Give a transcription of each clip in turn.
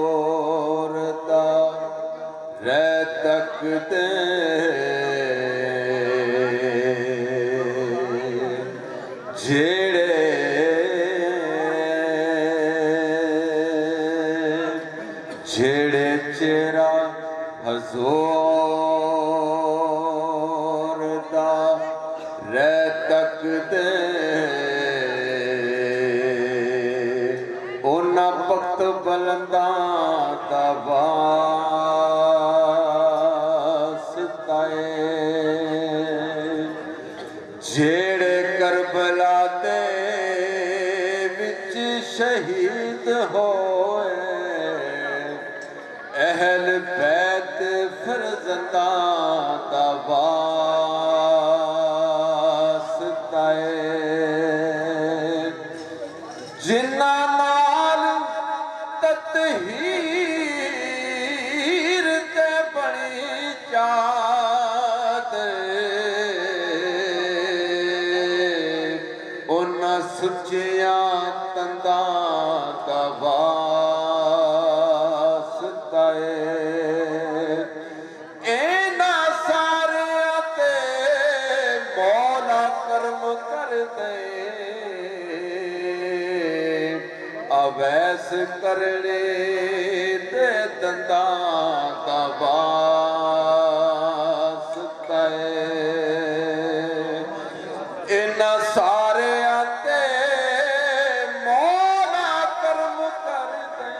हजूर दा रह तकदे जेड़े जेड़े चेहरा हजूर दा रह तकदे उन्ना भगत बलंदा दा वास्ता जेड़े करबला दे विच शहीद होए अहल बैत फरजंदा दा वास्ता जिन्ना नाल ततहीर ते बड़ी चाहत उन्ना सुचिया तंदा दा वास्ता इन्ना सारिया ते मौला करम कर दे अवैस करने ते दंदा दा वास्ता इन्ना सारे ते मौला करम कर दे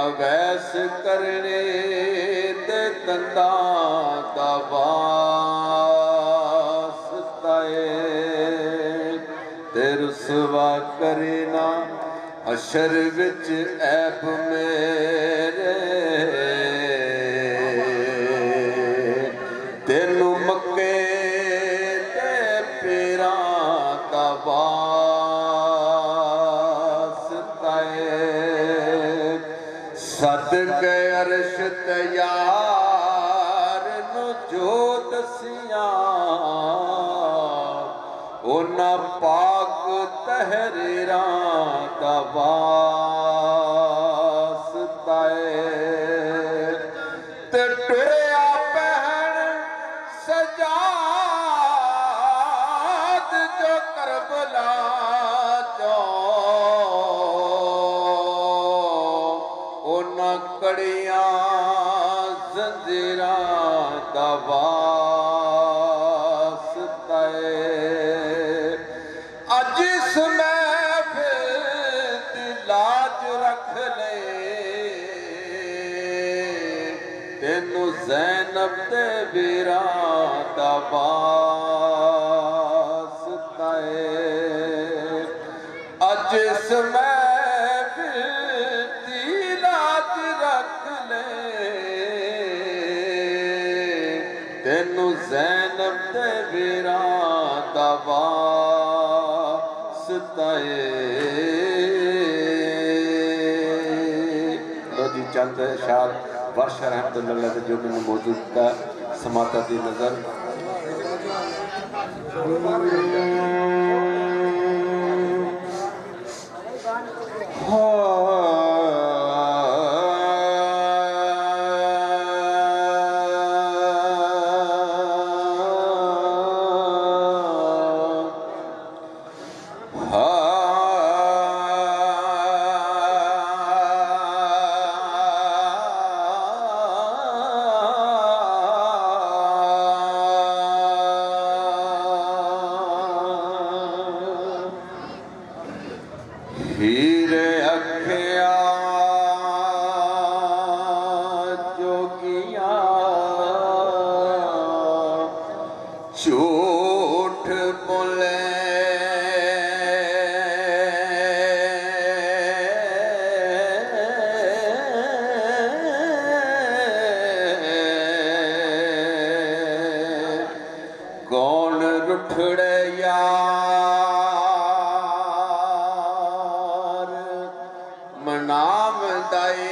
अवैस करने ते दंदा दा वास्ता ते रुसवा करे ना हशर विच ऐब मेरे तेनू मक्के ते पेरा दा वास्ता सदके अर्श तैयार नु जो दसिया उन्ना पाक तहरीरा दा वास्ता ते टुरिया पहन सजाद जो करबला चो उन्ना कड़िया जंजीरा दा वास्ता अज इस महफिल दी लाज रख ले तेनू ज़ैनब दे वीरा दा वास्ता अज इस महफिल दी लाज रख ले तेनू ज़ैनब दे वीरा दा वास्ता जी चंद शार वर्ष रहमतुल्लाह जो मैंने मौजूद का समाता दी नजर हीरे अखिया जोगिया झूठ बोले कौन रुठड़े यार मनाम दाई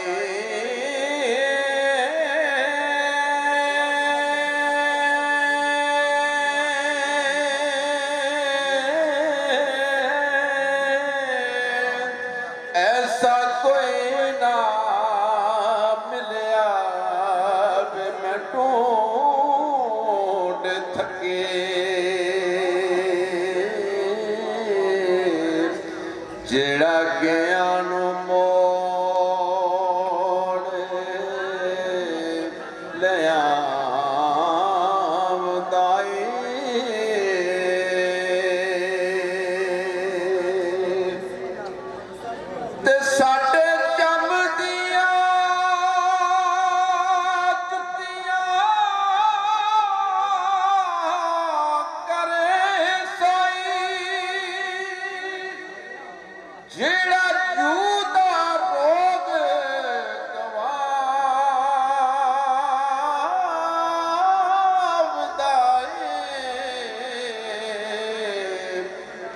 ले आवदाई ते साडे चमदियां जुत्तियां करे साई जेड़ा जूदा रोग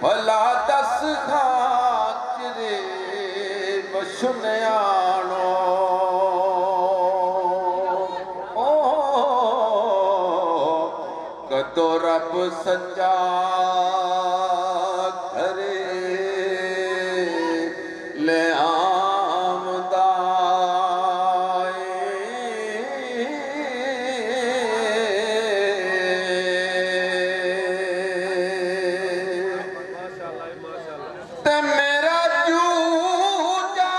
भला दस खाचरे बशुनियाणो ओ कदो रब सच्चा घरे ले आमदा ते मेरा जूजा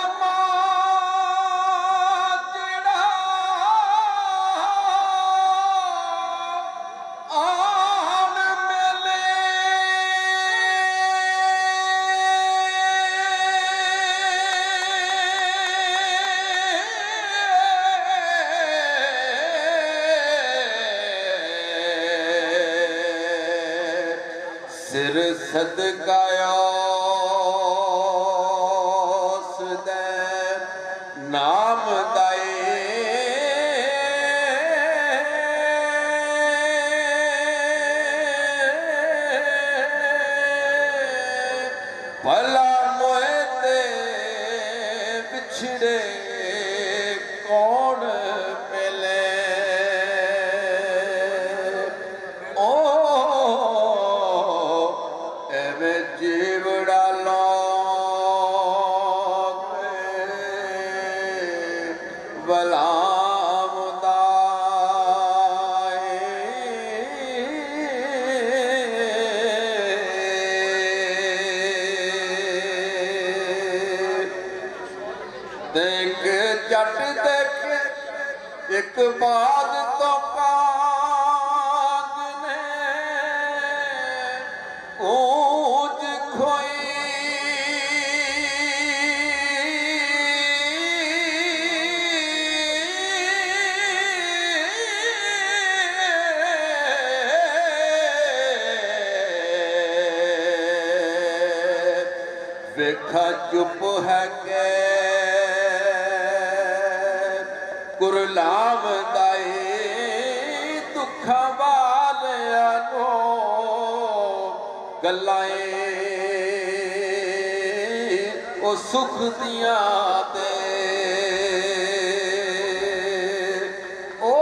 जेड़ा आन मिले सिर सदकाया नाम दाए भला मोए ते बिछड़े कौन मिले ओ एवे जीवड़ा देख जट देख एक बाग तो काग ने ऊंच खोई वेखा चुप है के गुरलाम दाए दुखा वालिया नो गल्लाएं ओ सुख दिया दे ओ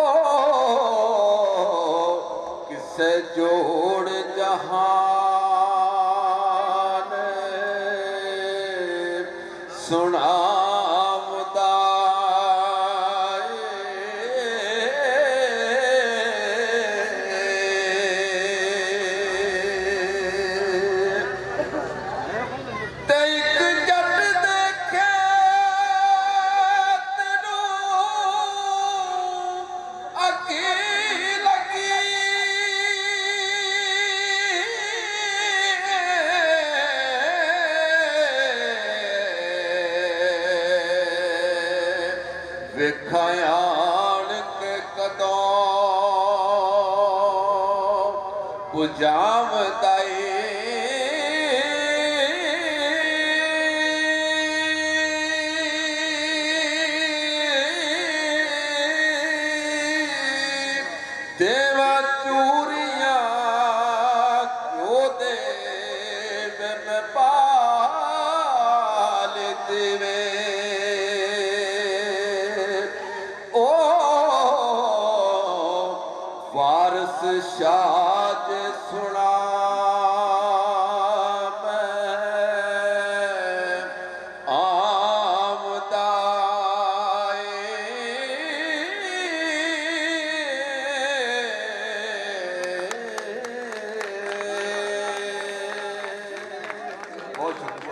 किसे जोड़ जहान सुनावदा वेखायान के कदों पुजाम दाए देवा चूरिया क्यों दे में पाल देवे वारस शाज सुना